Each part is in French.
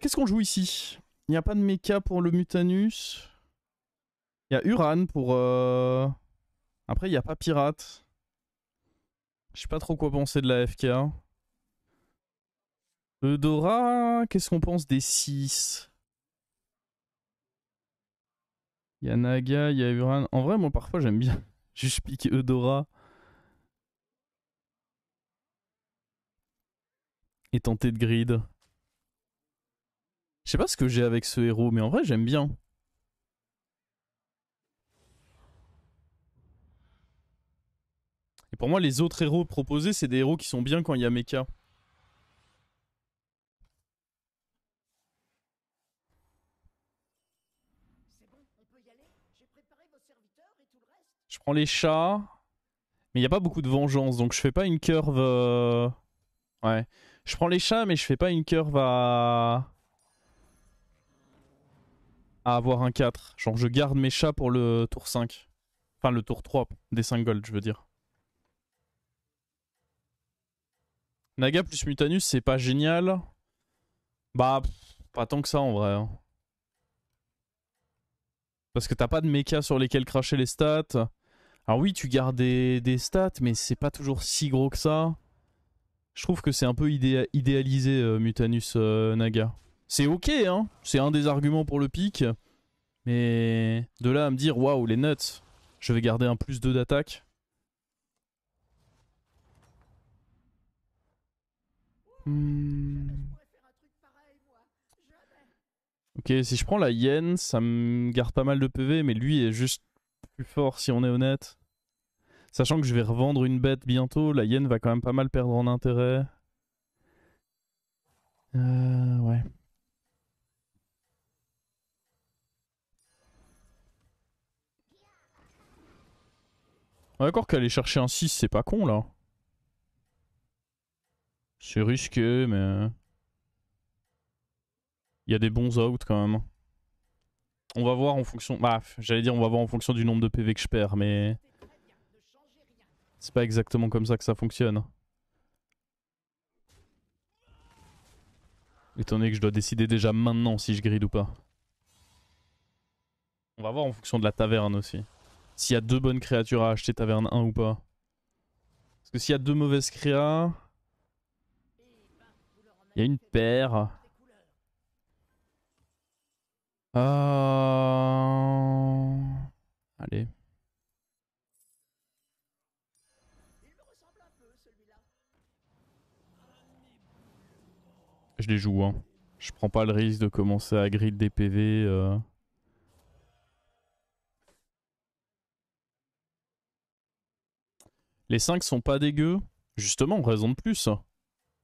Qu'est-ce qu'on joue ici? Il n'y a pas de mecha pour le Mutanus. Il y a Uran pour... Après, il n'y a pas Pirate. Je sais pas trop quoi penser de la FK. Eudora, qu'est-ce qu'on pense des 6? Il y a Naga, il y a Uran. En vrai, moi, parfois, j'aime bien juste piquer Eudora et tenter de grid. Je sais pas ce que j'ai avec ce héros, mais en vrai, j'aime bien. Et pour moi, les autres héros proposés, c'est des héros qui sont bien quand il y a mecha. Je prends les chats, mais il n'y a pas beaucoup de vengeance, donc je fais pas une curve... Ouais. Je prends les chats, mais je fais pas une curve à avoir un 4. Genre, je garde mes chats pour le tour 5. Enfin, le tour 3 des 5 gold, je veux dire. Naga plus Mutanus, c'est pas génial. Bah, pas tant que ça en vrai. Hein. Parce que t'as pas de mecha sur lesquels cracher les stats. Alors oui, tu gardes des stats, mais c'est pas toujours si gros que ça. Je trouve que c'est un peu idéalisé, Mutanus Naga. C'est ok, hein. C'est un des arguments pour le pic. Mais de là à me dire, waouh, les nuts, je vais garder un plus 2 d'attaque. Ok, si je prends la Yen, ça me garde pas mal de PV, mais lui est juste plus fort si on est honnête. Sachant que je vais revendre une bête bientôt, la Yen va quand même pas mal perdre en intérêt. Ouais. D'accord qu'aller chercher un 6, c'est pas con là. C'est risqué, mais... Il y a des bons outs quand même. On va voir en fonction... Bah, j'allais dire on va voir en fonction du nombre de PV que je perds, mais... C'est pas exactement comme ça que ça fonctionne. Étant donné que je dois décider déjà maintenant si je grid ou pas. On va voir en fonction de la taverne aussi. S'il y a 2 bonnes créatures à acheter taverne 1 ou pas. Parce que s'il y a 2 mauvaises créas... Il y a une paire. Allez. Je les joue, hein. Je prends pas le risque de commencer à grid des PV. Les 5 sont pas dégueux. Justement, raison de plus.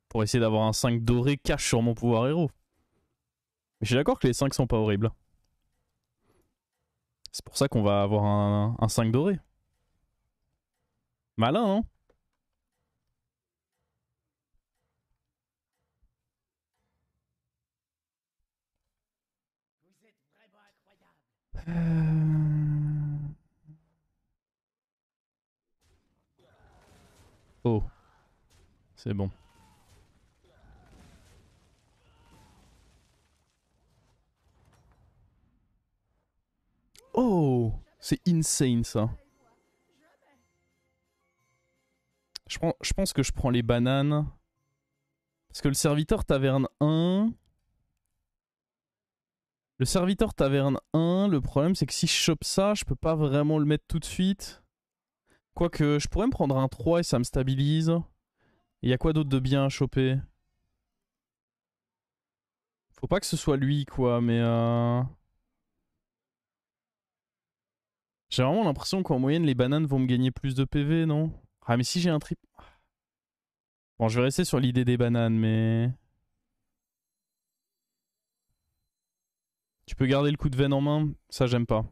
Pour essayer d'avoir un 5 doré cache sur mon pouvoir héros. Mais je suis d'accord que les 5 sont pas horribles. C'est pour ça qu'on va avoir un 5 doré. Malin, hein. Oh. C'est bon. Oh. C'est insane ça. Je pense que je prends les bananes. Parce que le serviteur taverne 1... Le serviteur taverne 1, le problème c'est que si je chope ça, je peux pas vraiment le mettre tout de suite. Quoique, je pourrais me prendre un 3 et ça me stabilise. Il y a quoi d'autre de bien à choper? Faut pas que ce soit lui, quoi, mais... J'ai vraiment l'impression qu'en moyenne, les bananes vont me gagner plus de PV, non? Ah, mais si j'ai un trip... Bon, je vais rester sur l'idée des bananes, mais... Tu peux garder le coup de veine en main? Ça, j'aime pas.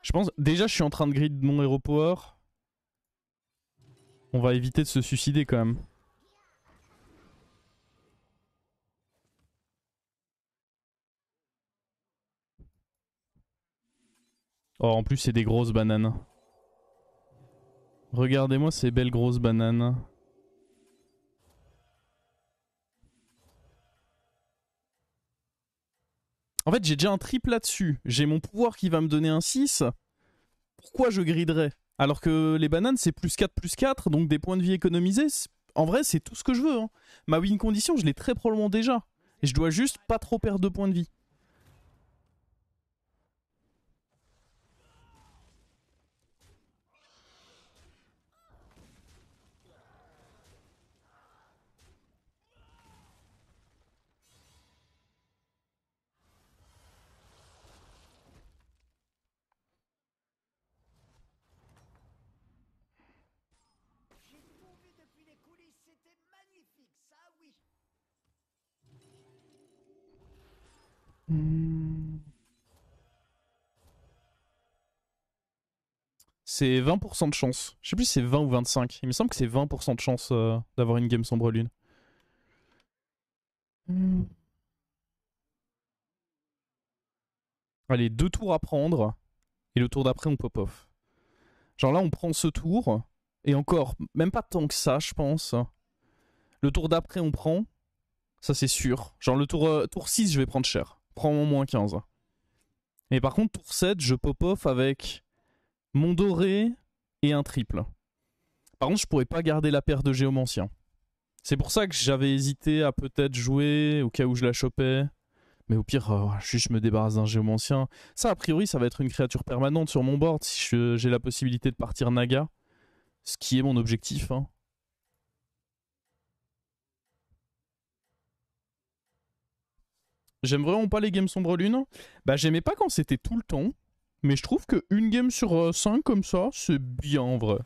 Je pense... Déjà, je suis en train de grid mon hero power. On va éviter de se suicider, quand même. Oh, en plus, c'est des grosses bananes. Regardez-moi ces belles grosses bananes. En fait, j'ai déjà un triple là-dessus. J'ai mon pouvoir qui va me donner un 6. Pourquoi je griderais? Alors que les bananes, c'est plus 4, donc des points de vie économisés. En vrai, c'est tout ce que je veux. Hein. Ma win condition, je l'ai très probablement déjà. Et je dois juste pas trop perdre de points de vie. C'est 20% de chance. Je sais plus si c'est 20 ou 25. Il me semble que c'est 20% de chance d'avoir une game sombre lune. Allez, 2 tours à prendre. Et le tour d'après, on pop off. Genre là, on prend ce tour. Et encore, même pas tant que ça, je pense. Le tour d'après, on prend. Ça, c'est sûr. Genre le tour 6, je vais prendre cher. Prends mon moins 15. Et par contre, tour 7, je pop off avec mon doré et un triple. Par contre, je pourrais pas garder la paire de géomancien. C'est pour ça que j'avais hésité à peut-être jouer au cas où je la chopais. Mais au pire, juste je me débarrasse d'un géomancien. Ça, a priori, ça va être une créature permanente sur mon board si j'ai la possibilité de partir Naga. Ce qui est mon objectif. Hein. J'aime vraiment pas les games sombre lune. Bah, j'aimais pas quand c'était tout le temps. Mais je trouve qu'une game sur 5 comme ça, c'est bien en vrai.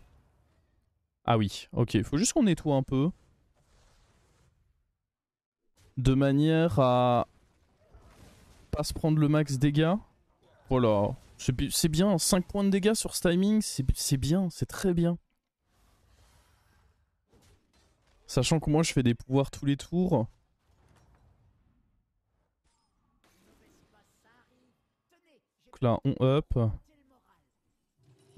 Ah oui, ok. Faut juste qu'on nettoie un peu. De manière à pas se prendre le max dégâts. Voilà. C'est bien. 5 points de dégâts sur ce timing, c'est bien. C'est très bien. Sachant que moi, je fais des pouvoirs tous les tours. Donc là, on up.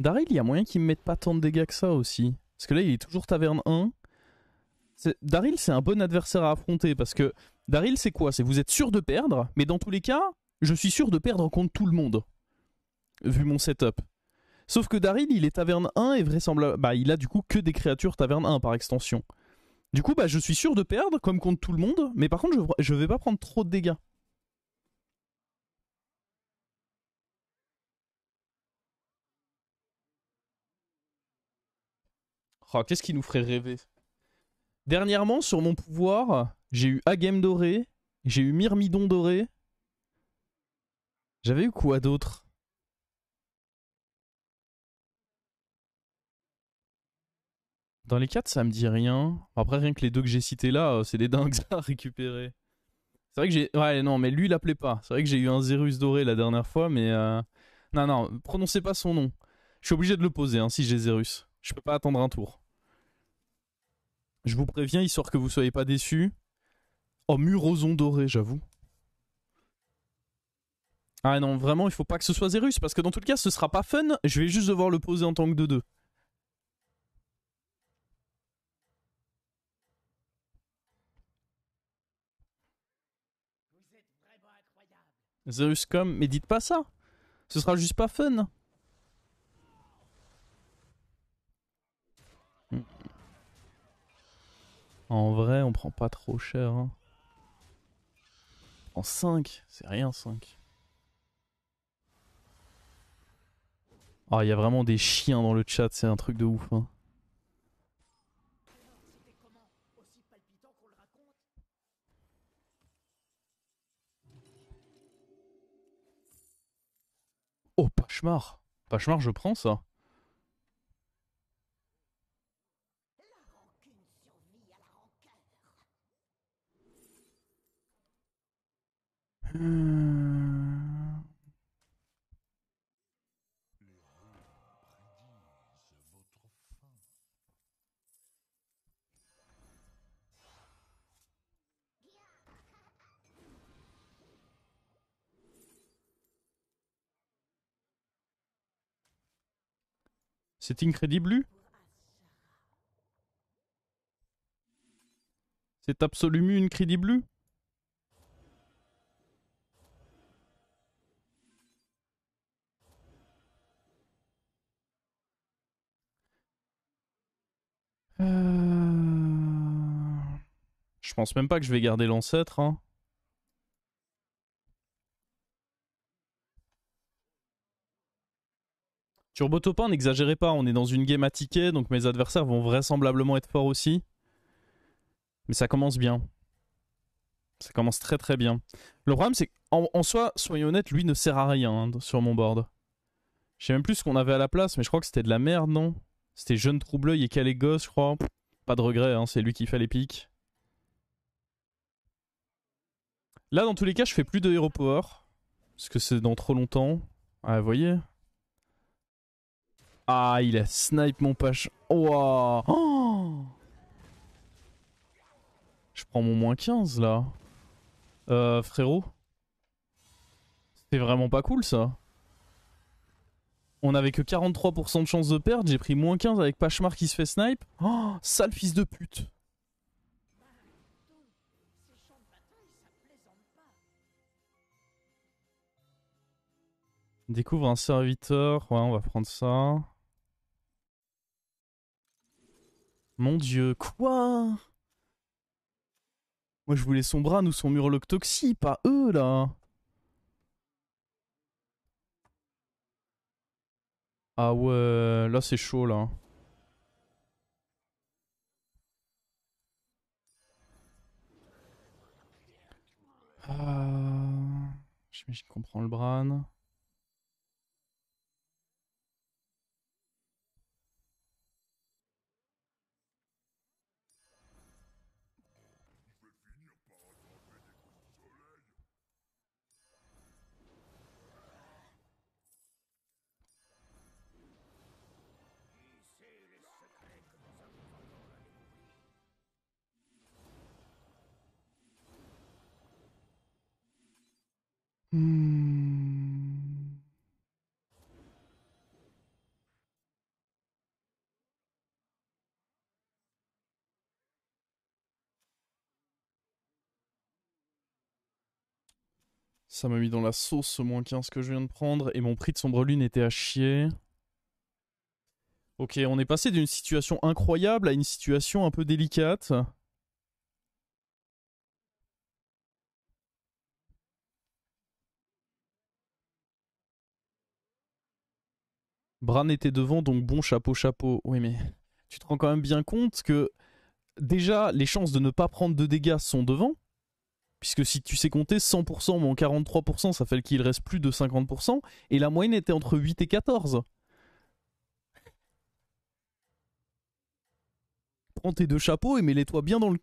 Daryl, il y a moyen qu'il me mette pas tant de dégâts que ça aussi. Parce que là, il est toujours taverne 1. Daryl, c'est un bon adversaire à affronter. Parce que Daryl, c'est quoi? C'est vous êtes sûr de perdre, mais dans tous les cas, je suis sûr de perdre contre tout le monde. Vu mon setup. Sauf que Daryl, il est taverne 1 et vraisemblablement. Bah, il a du coup que des créatures taverne 1 par extension. Du coup, bah, je suis sûr de perdre, comme contre tout le monde, mais par contre, je vais pas prendre trop de dégâts. Oh, qu'est-ce qui nous ferait rêver? Dernièrement, sur mon pouvoir, j'ai eu Agame doré, j'ai eu Myrmidon doré. J'avais eu quoi d'autre? Dans les 4, ça me dit rien. Après, rien que les deux que j'ai cités là, c'est des dingues à récupérer. C'est vrai que j'ai. Ouais, non, mais lui, il appelait pas. C'est vrai que j'ai eu un Zerus doré la dernière fois, mais. Non, non, prononcez pas son nom. Je suis obligé de le poser hein, si j'ai Zerus. Je peux pas attendre un tour. Je vous préviens, histoire que vous soyez pas déçus. Oh, Muroson doré, j'avoue. Ah non, vraiment, il faut pas que ce soit Zerus, parce que dans tout le cas, ce sera pas fun. Je vais juste devoir le poser en tant que 2-2. Zerus comme, mais dites pas ça. Ce sera juste pas fun. En vrai, on prend pas trop cher. Hein. En 5, c'est rien 5. Ah, il y a vraiment des chiens dans le chat, c'est un truc de ouf. Hein. Oh, Pachemar. Pachemar, je prends ça. C'est incredible. C'est absolument incredible. Je pense même pas que je vais garder l'ancêtre. Hein. Turbo Topin, n'exagérez pas, on est dans une game à ticket, donc mes adversaires vont vraisemblablement être forts aussi. Mais ça commence bien. Ça commence très très bien. Le problème, c'est qu'en soi, soyons honnêtes, lui ne sert à rien hein, sur mon board. Je sais même plus ce qu'on avait à la place, mais je crois que c'était de la merde, non? C'était Jeune Troubleuil et Calégos, je crois. Pas de regret, hein, c'est lui qui fait les pics. Là, dans tous les cas, je fais plus de Hero Power. Parce que c'est dans trop longtemps. Ah, vous voyez? Ah, il a snipe mon page. Wow. Oh, je prends mon -15 là. Frérot. C'est vraiment pas cool ça. On avait que 43% de chance de perdre. J'ai pris -15 avec Pachemar qui se fait snipe. Oh, sale fils de pute. Découvre un serviteur. Ouais, on va prendre ça. Mon dieu, quoi? Moi je voulais son Bran ou son Murloc Toxie, pas eux là. Ah ouais, là c'est chaud là. Ah... J'imagine qu'on prend le Bran. Hmm. Ça m'a mis dans la sauce ce -15 que je viens de prendre et mon prix de sombre lune était à chier. Ok, on est passé d'une situation incroyable à une situation un peu délicate. Bran était devant, donc bon chapeau chapeau. Oui mais tu te rends quand même bien compte que déjà les chances de ne pas prendre de dégâts sont devant. Puisque si tu sais compter 100% moins 43%, ça fait qu'il reste plus de 50%. Et la moyenne était entre 8 et 14. Prends tes deux chapeaux et mets-les-toi bien dans le...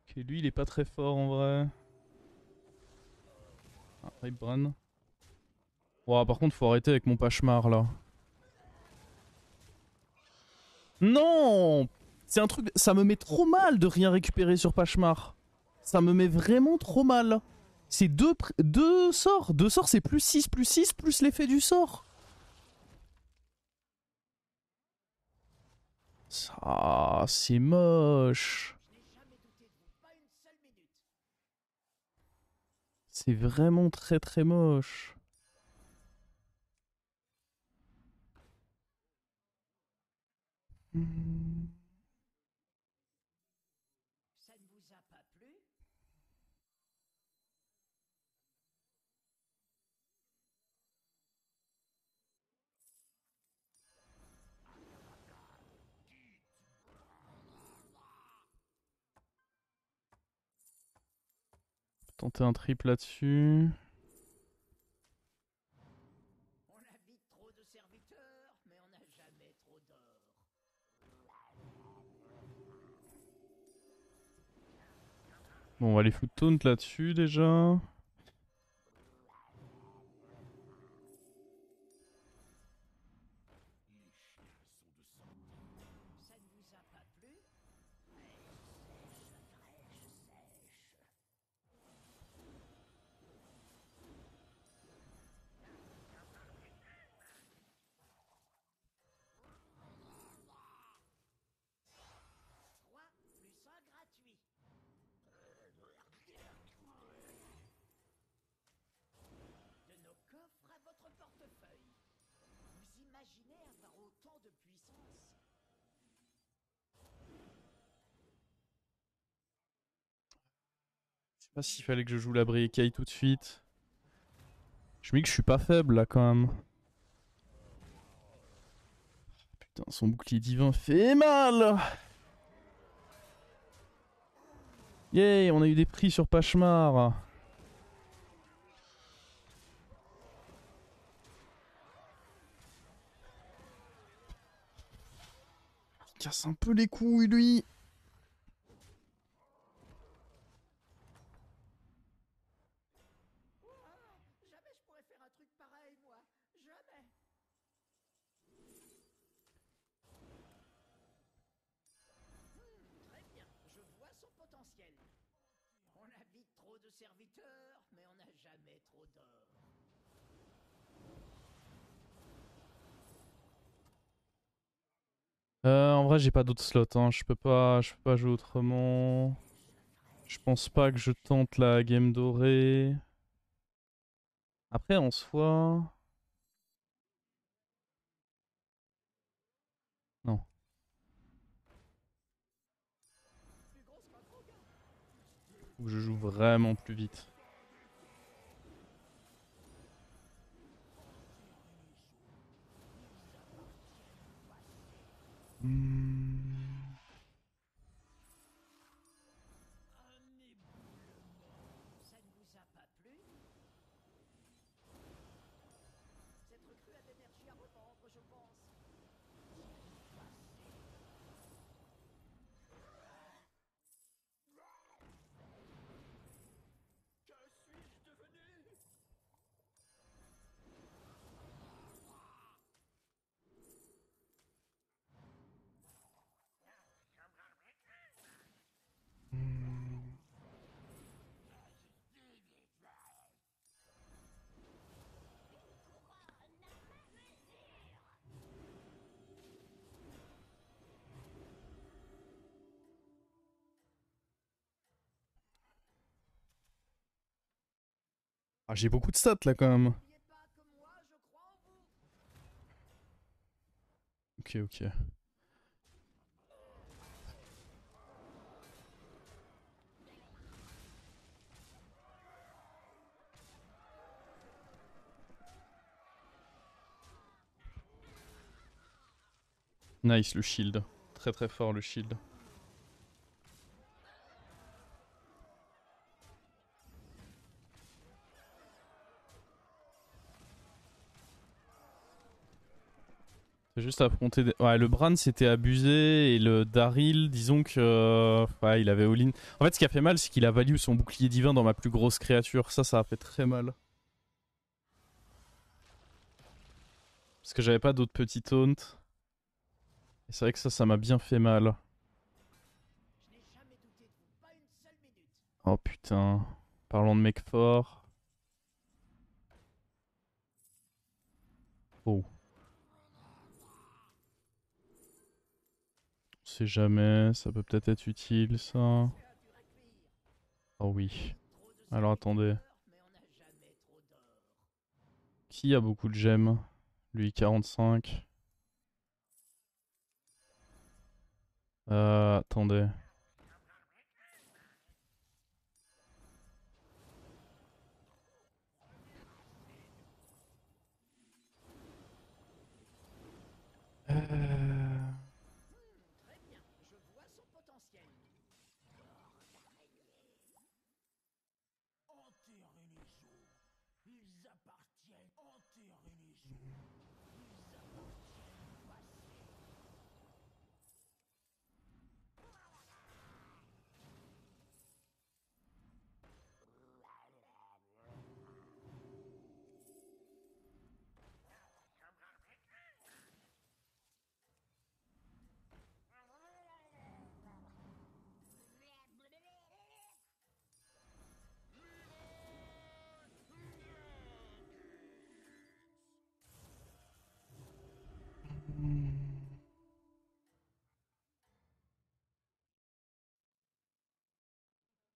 Ok, lui il est pas très fort en vrai. Ah, Hype Bran. Wow, par contre faut arrêter avec mon Pachemar là. Non! C'est un truc... Ça me met trop mal de rien récupérer sur Pachemar. Ça me met vraiment trop mal. C'est deux sorts. Deux sorts c'est +6 +6 plus l'effet du sort. Ça, c'est moche. C'est vraiment très très moche. Hmm. Tenter un triple là-dessus. Bon, on va les foutre taunt là-dessus déjà. Pas s'il fallait que je joue la Briécaille tout de suite. Je me dis que je suis pas faible là quand même. Putain, son bouclier divin fait mal. Yay, on a eu des prix sur Pachemar. Il casse un peu les couilles lui. En vrai, j'ai pas d'autres slots, hein. Je peux pas jouer autrement. Je pense pas que je tente la game dorée. Après, en soi... Non. Faut que je joue vraiment plus vite. Hmm. Ah, j'ai beaucoup de stats là quand même. Ok, ok. Nice le shield. Très très fort le shield. C'est juste affronter des... Ouais, le Bran c'était abusé et le Daryl, disons que... ouais, il avait all-in. En fait, ce qui a fait mal, c'est qu'il a value son bouclier divin dans ma plus grosse créature. Ça a fait très mal. Parce que j'avais pas d'autres petits taunts. Et c'est vrai que ça m'a bien fait mal. Oh putain. Parlons de mec fort. Oh. On sait jamais, ça peut peut-être être utile ça. Oh oui. Alors attendez. Qui a beaucoup de gemmes? Lui 45. Attendez. Euh...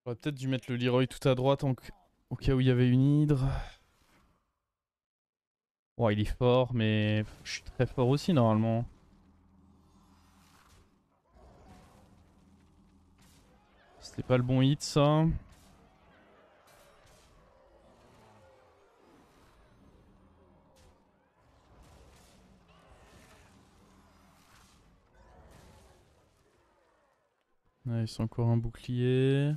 J'aurais peut-être dû mettre le Leroy tout à droite au cas où il y avait une hydre. Ouais, il est fort, mais je suis très fort aussi normalement. C'était pas le bon hit ça. Nice, encore un bouclier.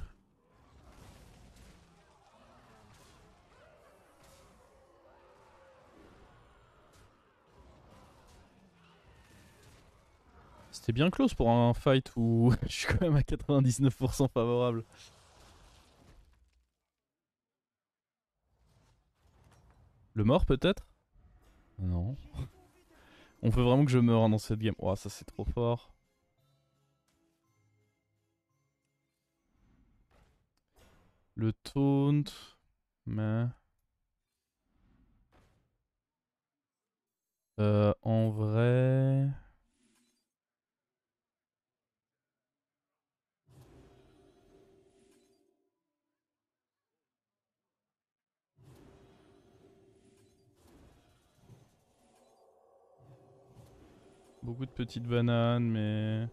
C'était bien close pour un fight où je suis quand même à 99% favorable. Le mort peut-être? Non. On veut vraiment que je meure dans cette game. Oh, ça c'est trop fort. Le taunt. Mais. En vrai. Beaucoup de petites bananes, mais.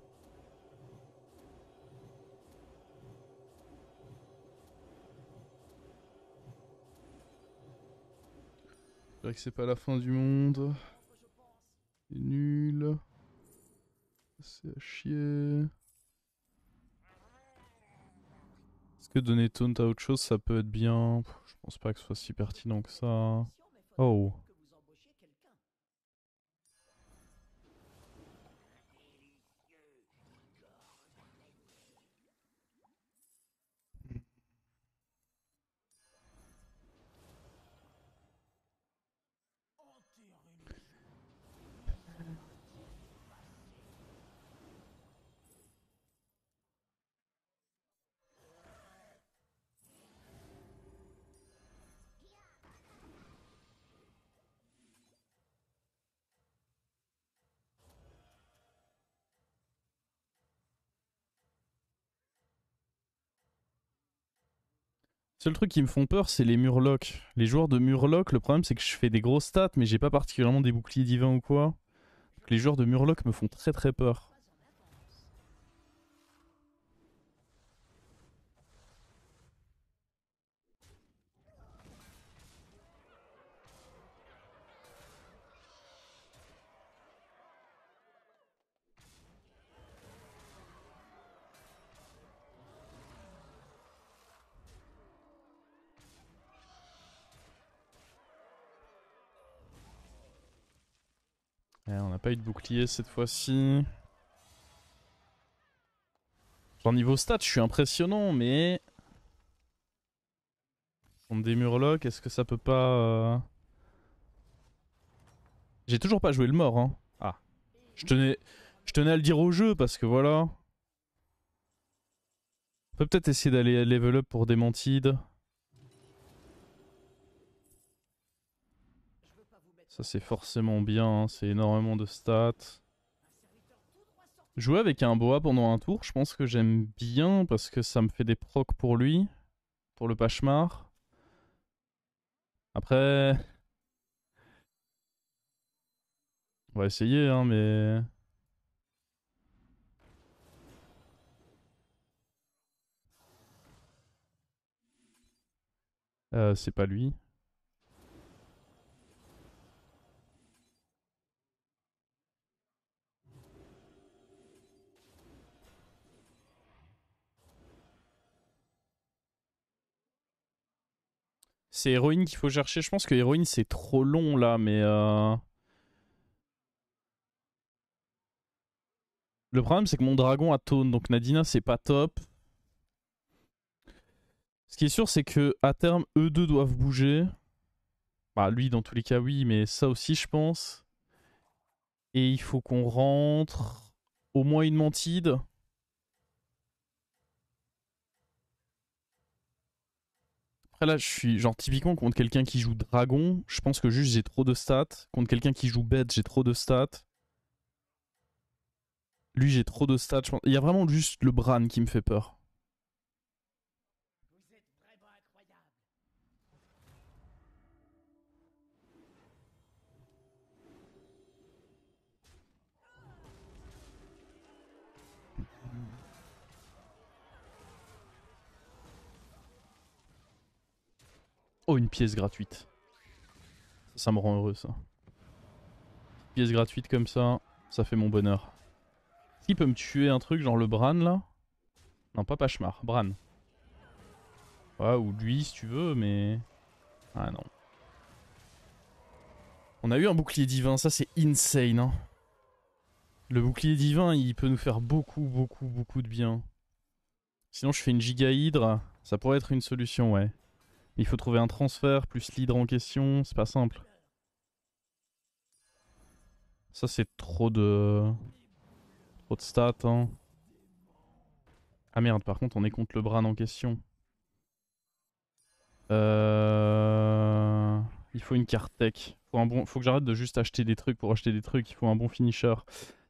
C'est vrai que c'est pas la fin du monde. C'est nul. C'est à chier. Est-ce que donner taunt à autre chose, ça peut être bien? Je pense pas que ce soit si pertinent que ça. Oh. Seul truc qui me font peur, c'est les murlocs. Les joueurs de murlocs, le problème c'est que je fais des grosses stats, mais j'ai pas particulièrement des boucliers divins ou quoi. Donc les joueurs de murlocs me font très très peur. Ouais, on n'a pas eu de bouclier cette fois-ci. Genre niveau stats, je suis impressionnant, mais... Contre des murlocs, est-ce que ça peut pas... J'ai toujours pas joué le mort, hein. Ah. Je tenais à le dire au jeu, parce que voilà... On peut peut-être essayer d'aller level up pour Démentide. Ça c'est forcément bien, hein. C'est énormément de stats. Jouer avec un boa pendant un tour, je pense que j'aime bien parce que ça me fait des procs pour lui, pour le Pachemar. Après, on va essayer, hein, mais... c'est pas lui. C'est héroïne qu'il faut chercher. Je pense que héroïne c'est trop long là, mais... Le problème c'est que mon dragon a taunt, donc Nadina c'est pas top. Ce qui est sûr c'est que à terme, eux deux doivent bouger. Bah lui dans tous les cas oui, mais ça aussi je pense. Et il faut qu'on rentre au moins une mantide. Après là, je suis genre typiquement contre quelqu'un qui joue dragon, je pense que juste j'ai trop de stats. Contre quelqu'un qui joue bête, j'ai trop de stats. Lui, j'ai trop de stats. Il y a vraiment juste le Bran qui me fait peur. Oh, une pièce gratuite. Ça me rend heureux, ça. Pièce gratuite comme ça fait mon bonheur. Est-ce qu'il peut me tuer un truc, genre le Bran, là? Non, pas Pachemar, Bran. Ouais, ou lui si tu veux, mais... Ah non. On a eu un bouclier divin, ça c'est insane. Hein. Le bouclier divin, il peut nous faire beaucoup de bien. Sinon je fais une giga hydre, ça pourrait être une solution, ouais. Il faut trouver un transfert plus l'hydre en question, c'est pas simple. Ça c'est trop de... Trop de stats, hein. Ah merde, par contre on est contre le Bran en question. Il faut une carte tech. Faut que j'arrête de juste acheter des trucs pour acheter des trucs, il faut un bon finisher.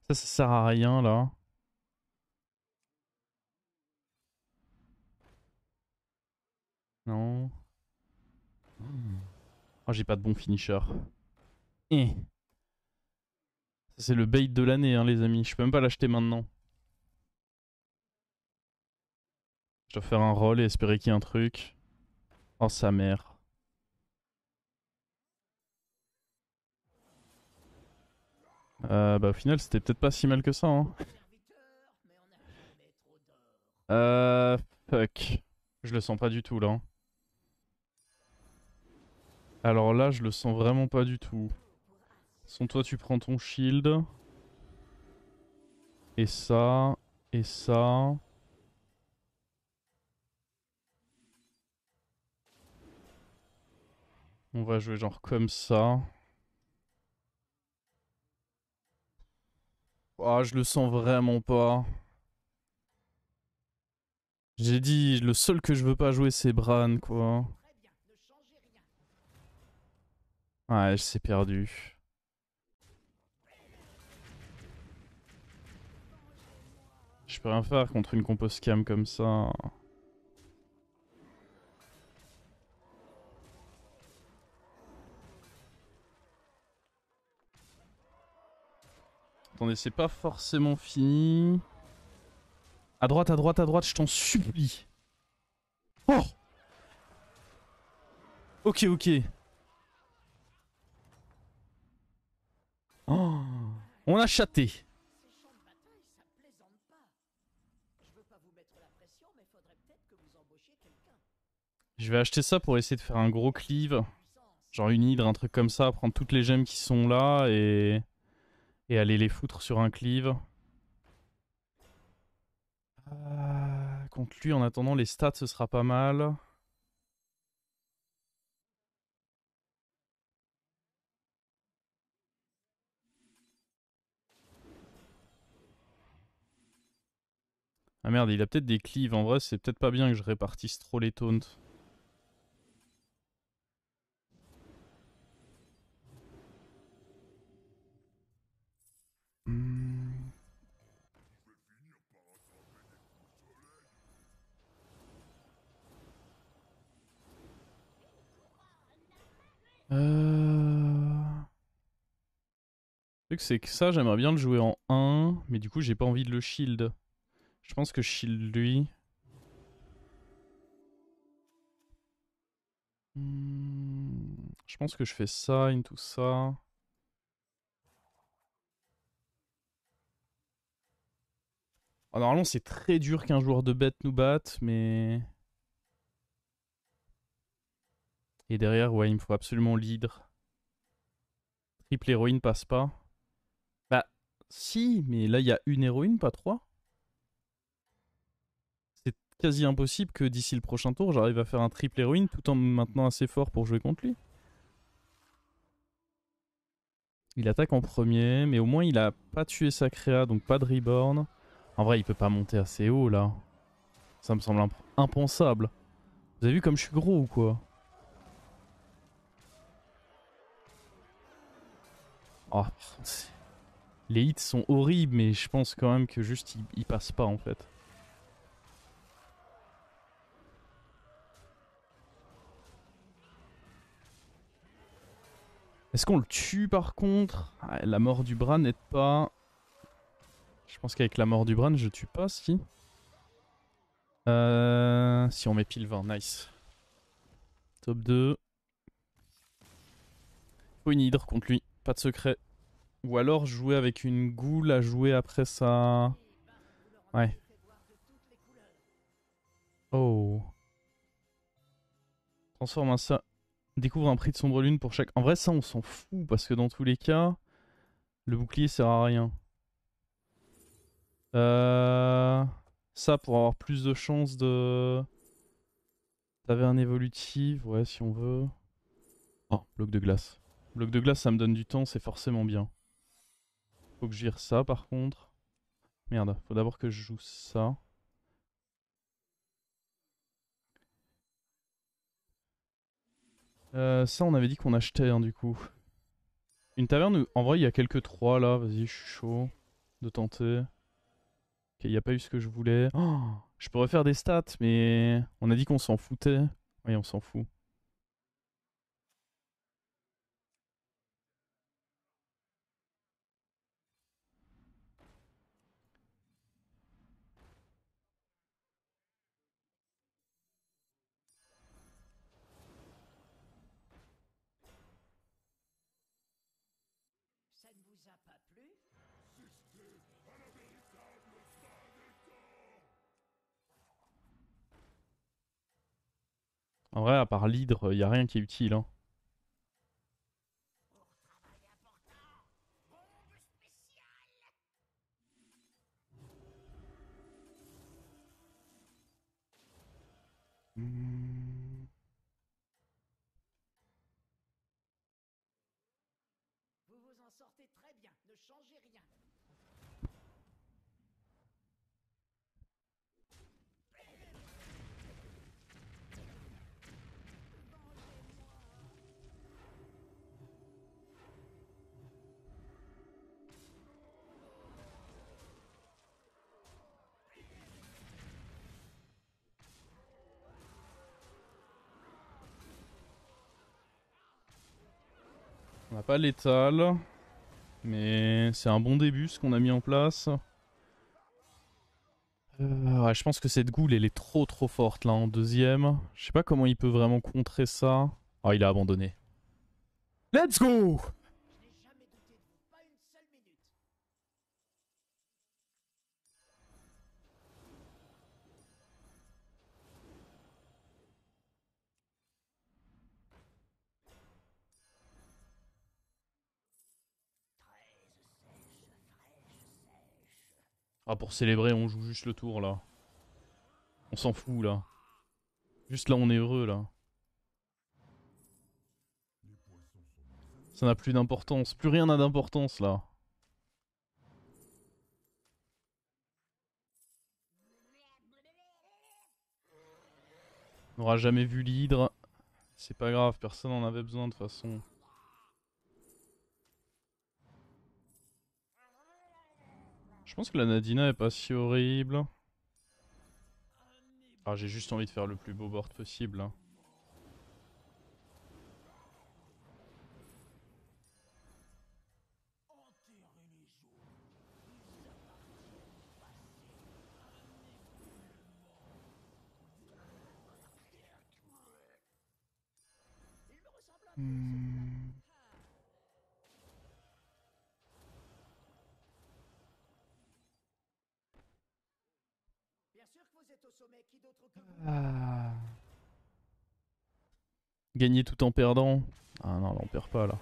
Ça sert à rien là. Non. Oh, j'ai pas de bon finisher. Eh. C'est le bait de l'année, hein, les amis. Je peux même pas l'acheter maintenant. Je dois faire un roll et espérer qu'il y ait un truc. Oh, sa mère. Bah, au final, c'était peut-être pas si mal que ça. Hein. Euh. Fuck. Je le sens pas du tout là. Hein. Alors là, je le sens vraiment pas du tout. Son toi, tu prends ton shield. Et ça. Et ça. On va jouer genre comme ça. Ah, je le sens vraiment pas. J'ai dit, le seul que je veux pas jouer, c'est Bran, quoi. Ouais, c'est perdu. Je peux rien faire contre une compo scam comme ça. Attendez, c'est pas forcément fini. À droite, je t'en supplie. Oh! Ok, ok. Oh. On a chaté. Je vais acheter ça pour essayer de faire un gros cleave. Genre une hydre, un truc comme ça. Prendre toutes les gemmes qui sont là et aller les foutre sur un cleave. Contre lui, en attendant, les stats, ce sera pas mal. Ah merde, il a peut-être des cleaves. En vrai, c'est peut-être pas bien que je répartisse trop les taunts. Hmm. Le truc, c'est que ça, j'aimerais bien le jouer en 1, mais du coup, j'ai pas envie de le shield. Je pense que je shield lui. Je pense que je fais ça, into ça. Ah, normalement, c'est très dur qu'un joueur de bête nous batte, mais... Et derrière, ouais, il me faut absolument l'hydre. Triple héroïne passe pas. Bah, si, mais là, il y a une héroïne, pas trois. C'est quasi impossible que d'ici le prochain tour, j'arrive à faire un triple héroïne tout en me maintenant assez fort pour jouer contre lui. Il attaque en premier, mais au moins il a pas tué sa créa, donc pas de reborn. En vrai, il peut pas monter assez haut là. Ça me semble impensable. Vous avez vu comme je suis gros ou quoi? Oh, les hits sont horribles, mais je pense quand même que juste il passe pas en fait. Est-ce qu'on le tue par contre? La mort du Bran n'aide pas. Je pense qu'avec la mort du Bran, je tue pas, si. Si on met pile 20, nice. Top 2. Faut une hydre contre lui, pas de secret. Ou alors jouer avec une goule à jouer après ça. Ouais. Oh. Transforme un ça. Découvre un prix de sombre lune pour chaque. En vrai, ça, on s'en fout parce que dans tous les cas, le bouclier sert à rien. Euh... Ça pour avoir plus de chances de. Taverne évolutive, ouais, si on veut. Oh, bloc de glace. Bloc de glace, ça me donne du temps, c'est forcément bien. Faut que je gère ça par contre. Merde, faut d'abord que je joue ça. Ça, on avait dit qu'on achetait un du coup. Une taverne où, en vrai, il y a quelques 3 là. Vas-y, je suis chaud de tenter. Ok, il n'y a pas eu ce que je voulais. Oh, je pourrais faire des stats, mais on a dit qu'on s'en foutait. Oui, on s'en fout. Ça ne vous a pas plu? En vrai, à part l'hydre, il n'y a rien qui est utile. Hein. Hmm. Vous vous en sortez très bien, ne changez rien. On n'a pas l'étal, mais c'est un bon début ce qu'on a mis en place. Ouais, je pense que cette ghoul, elle est trop forte là en deuxième. Je sais pas comment il peut vraiment contrer ça. Oh, il a abandonné. Let's go! Je n'ai jamais douté de vous, pas une seule minute. Ah, pour célébrer, on joue juste le tour là. On s'en fout là. Juste là, on est heureux là. Ça n'a plus d'importance. Plus rien n'a d'importance là. On n'aura jamais vu l'hydre. C'est pas grave, personne en avait besoin de toute façon. Je pense que la Nadina est pas si horrible. Ah, j'ai juste envie de faire le plus beau board possible. Hein. Il me ressemble un peu, Hmm. Bien sûr que vous êtes au sommet, qui d'autre que vous? Ah. Gagner tout en perdant. Ah non, là on perd pas là.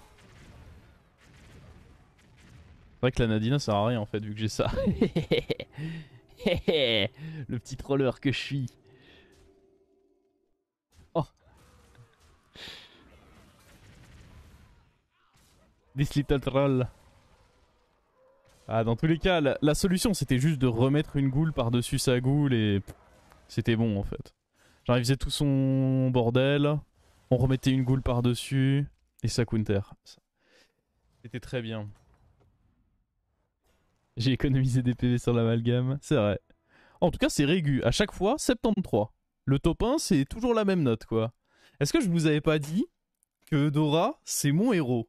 C'est vrai que la Nadina ça sert à rien en fait vu que j'ai ça. Le petit troller que je suis. Oh. This little troll. Ah, dans tous les cas, la solution c'était juste de remettre une goule par-dessus sa goule et c'était bon en fait. Genre il faisait tout son bordel, on remettait une goule par-dessus et ça counter. C'était très bien. J'ai économisé des PV sur l'amalgame, c'est vrai. En tout cas, c'est régu. À chaque fois, 73. Le top 1, c'est toujours la même note, quoi. Est-ce que je vous avais pas dit que Dora, c'est mon héros?